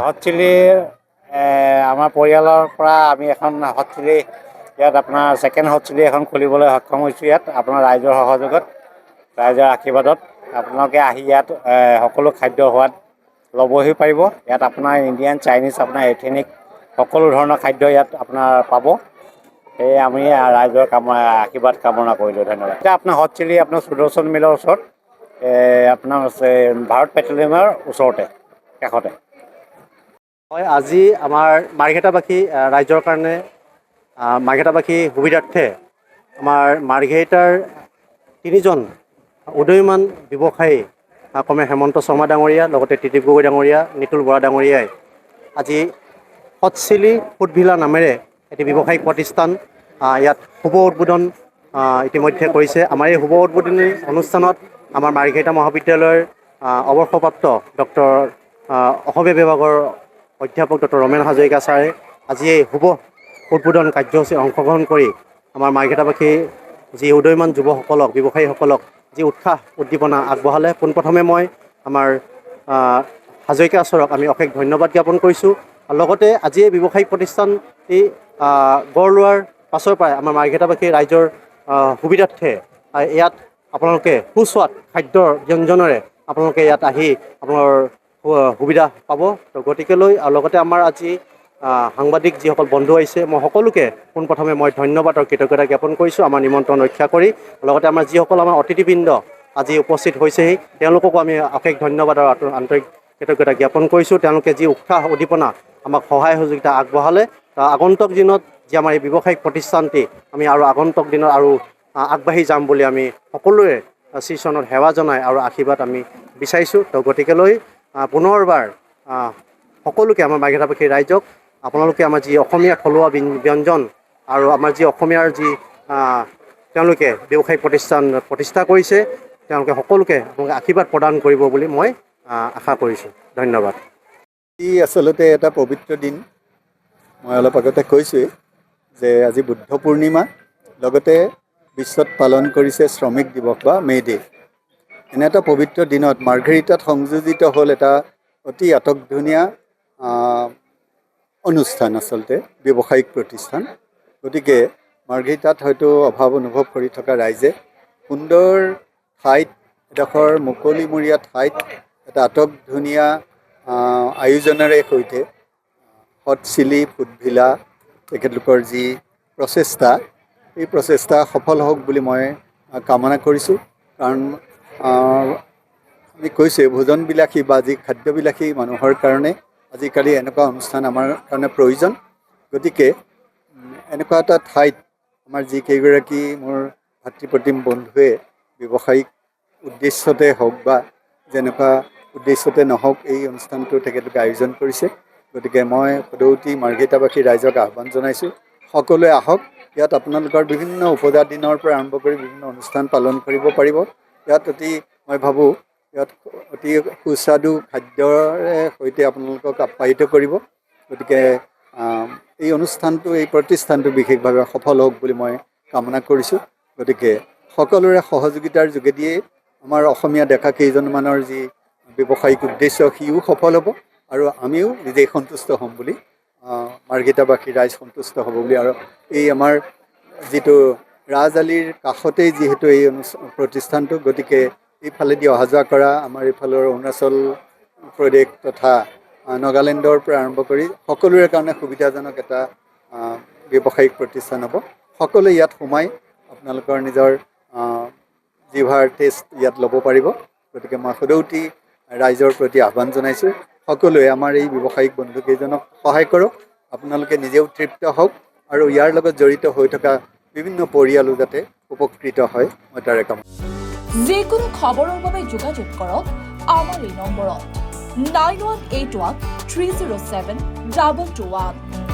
Hot chilli আমাৰ পৰিয়ালৰ পৰা আমি এখন হট চিলি ইয়াত আপোনাৰ ছেকেণ্ড হট চিলি এখন খুলিবলৈ সক্ষম হৈছোঁ। ইয়াত আপোনাৰ ৰাইজৰ সহযোগত, ৰাইজৰ আশীৰ্বাদত আপোনালোকে আহি ইয়াত সকলো খাদ্য সোৱাদ ল'বহি পাৰিব। ইয়াত আপোনাৰ ইণ্ডিয়ান, চাইনিজ, আপোনাৰ এথেনিক সকলো ধৰণৰ খাদ্য ইয়াত আপোনাৰ পাব। সেয়ে আমি ৰাইজৰ আশীৰ্বাদ কামনা কৰিলোঁ। ধন্যবাদ। এতিয়া আপোনাৰ হট চিলি আপোনাৰ সুদৰ্শন মিলৰ ওচৰত, আপোনাৰ ভাৰত পেট্ৰলিয়ামৰ ওচৰতে কাষতে। হয়, আজি আমাৰ মাৰ্ঘেৰিটাবাসী ৰাইজৰ কাৰণে মাৰ্ঘেৰিটাবাসী সুবিধাৰ্থে আমাৰ মাৰ্ঘেৰিটাৰ 3জন উদীয়মান ব্যৱসায়ী ক্ৰমে হেমন্ত শৰ্মা ডাঙৰীয়া, লগতে ত্ৰিদীপ গগৈ ডাঙৰীয়া, নিতুল বৰা ডাঙৰীয়াই আজি হট চিলি ফুড ভিলা নামেৰে এটি ব্যৱসায়িক প্ৰতিষ্ঠান ইয়াত শুভ উদ্বোধন ইতিমধ্যে কৰিছে। আমাৰ এই শুভ উদ্বোধনী অনুষ্ঠানত আমাৰ মাৰ্ঘেৰিটা মহাবিদ্যালয়ৰ অৱসৰপ্ৰাপ্ত ডক্টৰ অসমীয়া বিভাগৰ অধ্যাপক ডক্টৰ ৰমেন হাজৰিকা ছাৰে আজি এই শুভ উদ্বোধন কাৰ্যসূচীত অংশগ্ৰহণ কৰি আমাৰ মাৰ্ঘেৰিটাবাসী যি উদীয়মান যুৱসকলক, ব্যৱসায়ীসকলক যি উৎসাহ উদ্দীপনা আগবঢ়ালে, পোনপ্ৰথমে মই আমাৰ হাজৰিকা ছাৰক আমি অশেষ ধন্যবাদ জ্ঞাপন কৰিছোঁ। লগতে আজি এই ব্যৱসায়িক প্ৰতিষ্ঠানটি গঢ় লোৱাৰ পাছৰ পৰাই আমাৰ মাৰ্ঘেৰিটাবাসী ৰাইজৰ সুবিধাৰ্থে ইয়াত আপোনালোকে সুস্বাদ খাদ্যৰ ব্যঞ্জনেৰে আপোনালোকে ইয়াত আহি আপোনাৰ সুবিধা পাব। তো গতিকেলৈ লগতে আমাৰ আজি সাংবাদিক যিসকল বন্ধু আহিছে, মই সকলোকে পোনপ্ৰথমে মই ধন্যবাদ আৰু কৃতজ্ঞতা জ্ঞাপন কৰিছোঁ আমাৰ নিমন্ত্ৰণ ৰক্ষা কৰি। লগতে আমাৰ যিসকল আমাৰ অতিথিবৃন্দ আজি উপস্থিত হৈছেহি, তেওঁলোককো আমি অশেষ ধন্যবাদ আৰু আন্তৰিক কৃতজ্ঞতা জ্ঞাপন কৰিছোঁ। তেওঁলোকে যি উৎসাহ উদ্দীপনা আমাক সহায় সহযোগিতা আগবঢ়ালে, আগন্তুক দিনত যি আমাৰ এই ব্যৱসায়িক প্ৰতিষ্ঠানটি আমি আৰু আগন্তুক দিনত আৰু আগবাঢ়ি যাম বুলি আমি সকলোৱে শ্ৰীচৰণত সেৱা জনাই আৰু আশীৰ্বাদ আমি বিচাৰিছোঁ। তো গতিকেলৈ পুনৰবাৰ সকলোকে আমাৰ মাৰ্ঘেৰিটাবাসী ৰাইজক আপোনালোকে আমাৰ যি অসমীয়া থলুৱা ব্যঞ্জন আৰু আমাৰ যি অসমীয়াৰ যি তেওঁলোকে ব্যৱসায়িক প্ৰতিষ্ঠা কৰিছে, তেওঁলোকে সকলোকে আপোনালোকে আশীৰ্বাদ প্ৰদান কৰিব বুলি মই আশা কৰিছোঁ। ধন্যবাদ। ই আচলতে এটা পবিত্ৰ দিন। মই অলপ আগতে কৈছোঁৱেই যে আজি বুদ্ধ পূৰ্ণিমা, লগতে বিশ্বত পালন কৰিছে শ্ৰমিক দিৱস বা মে' ডে'। এনে এটা পবিত্ৰ দিনত মাৰ্ঘেৰিটাত সংযোজিত হ'ল এটা অতি আটকধুনীয়া অনুষ্ঠান, আচলতে ব্যৱসায়িক প্ৰতিষ্ঠান। গতিকে মাৰ্ঘেৰিটাত হয়তো অভাৱ অনুভৱ কৰি থকা ৰাইজে সুন্দৰ ঠাইত, এডোখৰ মুকলিমূৰীয়া ঠাইত এটা আটকধুনীয়া আয়োজনেৰে সৈতে হট চিলি ফুড ভিলা তেখেতলোকৰ যি প্ৰচেষ্টা, এই প্ৰচেষ্টা সফল হওক বুলি মই কামনা কৰিছোঁ। কাৰণ আমি কৈছোঁৱে ভোজনবিলাসী বা যি খাদ্যবিলাসী মানুহৰ কাৰণে আজিকালি এনেকুৱা অনুষ্ঠান আমাৰ কাৰণে প্ৰয়োজন। গতিকে এনেকুৱা এটা ঠাইত আমাৰ যিকেইগৰাকী মোৰ ভাতৃপ্ৰতিম বন্ধুৱে ব্যৱসায়িক উদ্দেশ্যতে হওক বা যেনেকুৱা উদ্দেশ্যতে নহওক এই অনুষ্ঠানটো তেখেতলোকে আয়োজন কৰিছে। গতিকে মই সদৌতি মাৰ্ঘেৰিটাবাসী ৰাইজক আহ্বান জনাইছোঁ, সকলোৱে আহক। ইয়াত আপোনালোকৰ বিভিন্ন উপজা দিনৰ পৰা আৰম্ভ কৰি বিভিন্ন অনুষ্ঠান পালন কৰিব পাৰিব। ইয়াত মই ভাবোঁ ইয়াত অতি সুস্বাদু খাদ্যৰে সৈতে আপোনালোকক আপ্যায়িত কৰিব। গতিকে এই অনুষ্ঠানটো, এই প্ৰতিষ্ঠানটো বিশেষভাৱে সফল হওক বুলি মই কামনা কৰিছোঁ। গতিকে সকলোৰে সহযোগিতাৰ যোগেদিয়ে আমাৰ অসমীয়া ডেকা কেইজনমানৰ যি ব্যৱসায়িক উদ্দেশ্য সিও সফল হ'ব আৰু আমিও নিজেই সন্তুষ্ট হ'ম বুলি, মাৰ্ঘেৰিটাবাসী ৰাইজ সন্তুষ্ট হ'ব বুলি। আৰু এই আমাৰ যিটো ৰাজআলিৰ কাষতেই যিহেতু এই প্ৰতিষ্ঠানটো, গতিকে এইফালেদি অহা যোৱা কৰা আমাৰ এইফালৰ অৰুণাচল প্ৰদেশ তথা নাগালেণ্ডৰ পৰা আৰম্ভ কৰি সকলোৰে কাৰণে সুবিধাজনক এটা ব্যৱসায়িক প্ৰতিষ্ঠান হ'ব। সকলোৱে ইয়াত সোমাই আপোনালোকৰ নিজৰ জিভাৰ টেষ্ট ইয়াত ল'ব পাৰিব। গতিকে মই সদৌতি ৰাইজৰ প্ৰতি আহ্বান জনাইছোঁ, সকলোৱে আমাৰ এই ব্যৱসায়িক বন্ধুকেইজনক সহায় কৰক, আপোনালোকে নিজেও তৃপ্ত হওক আৰু ইয়াৰ লগত জড়িত হৈ থকা বিভিন্ন পৰিয়ালো যাতে উপকৃত হয়, মই তাৰে কামনা। যিকোনো খবৰৰ বাবে যোগাযোগ কৰক আমাৰ এই নম্বৰত 9181 307 221।